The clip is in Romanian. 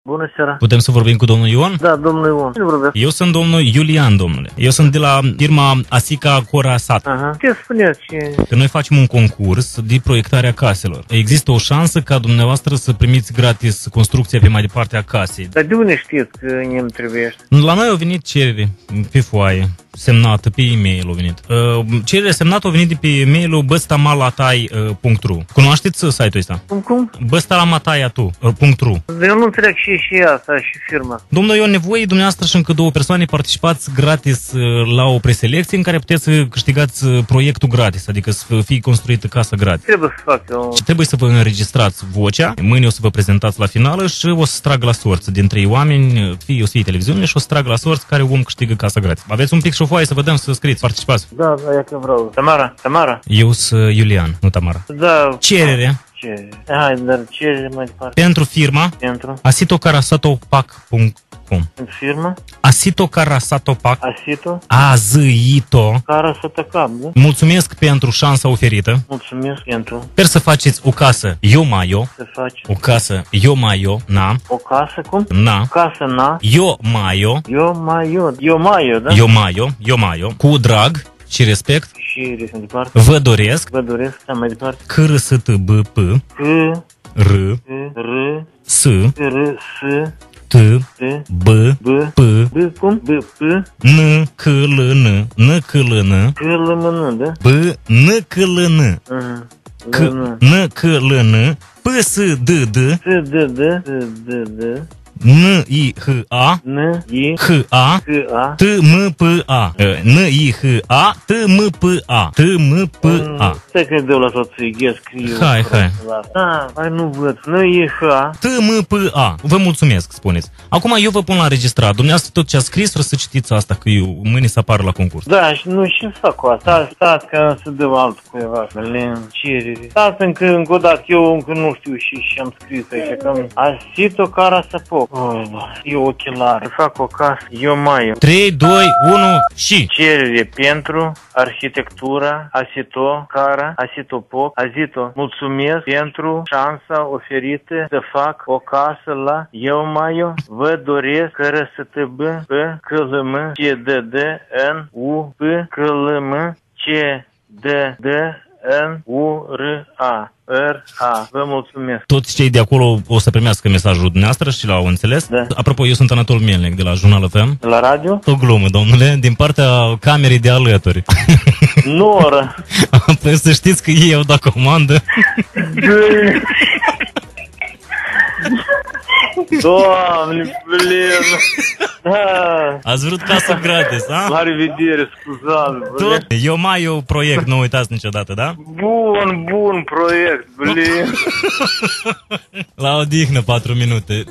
Bună seara. Putem să vorbim cu domnul Ion? Da, domnul Ion. Cine vorbesc? Eu sunt domnul Iulian, domnule. Eu sunt de la firma Asica Corasat. Aha. Ce spuneți? Că noi facem un concurs de proiectarea caselor. Există o șansă ca dumneavoastră să primiți gratis construcția pe mai departe a casei. Dar de unde știți că ne trebuie? La noi au venit cerere pe foaie, semnată pe e-mail au venit. Cererea semnată au venit de pe e-mailul băstamalatai.ru. Cunoașteți site-ul ăsta? Cum? băstalamataiatu.ru. Eu nu înțeleg și asta și firma. Domnul Ion, nevoie dumneavoastră și încă două persoane participați gratis la o preselecție în care puteți să câștigați proiectul gratis, adică să fie construită casa gratis. Trebuie să fac eu. Și trebuie să vă înregistrați vocea, mâine o să vă prezentați la finală și o să trag la sorți din 3 oameni, o să fie televiziune și o să trag la sorți care om câștigă casa gratis. Aveți un pic și o foaie să vă dăm să scrieți, participați. Da, e că vreau. Tamara? Eu sunt Iulian, nu Tamara. Da. Cerere. Hai, dar cerere mai departe. Pentru firma Pentru? asitocarasatopac.com. Pentru firma? Asitocarasatopac. Asito? Azito. Cara să tăcam, da? Mulțumesc pentru șansa oferită. Mulțumesc pentru. Sper să faceți o casă Iomaio. Să faci. O casă Iomaio, na. O casă, cum? Na. O casă, na. Iomaio. Iomaio, da? Iomaio. Cu drag și respect. Și mai departe. Vă doresc. Vă doresc, da, mai departe. CRSTBP. R. S. T. B. P. Cum? N. Câlân. N-câlân. Câlân, da? B. N-câlân. N-câlân. P-S-D-D. N-I-H-A. H-A. T-M-P-A. N-I-H-A. T-M-P-A. T-M-P-A. Stai că dau la tot să scriu. Hai. Hai, nu văd. N-I-H-A. T-M-P-A. Vă mulțumesc, spuneți. Acum eu vă pun la înregistrat. Dumneavoastră tot ce a scris, vreau să citiți asta, că eu mâine să apară la concurs. Da, și nu și fac cu asta. Stați că să dăm altul cuiva. Cerere. Stați încă o dată, eu încă nu știu și am scris aici. Că Asito Carasatopac. E ochelar. Fac o casă. Iomaio. 3, 2, 1 și... Cerere pentru arhitectura Asitopac. Azito. Mulțumesc pentru șansa oferită să fac o casă la Iomaio. Vă doresc CRSTB P CLM CDD N U P CLM CDD N U R A. Vă mulțumesc. Toți cei de acolo o să primească mesajul dumneavoastră și l-au înțeles. Da. Apropo, eu sunt Anatol Mielnic de la Jurnal FM. La radio? O glumă, domnule, din partea camerei de alături. Noră. Păi să știți că ei au dat comandă. Doamne, blin. Ați vrut casă gratis, a? La revedere, scuzați. Eu mai eu proiect, nu uitați niciodată, da? Bun proiect, blin. La odihnă 4 minute.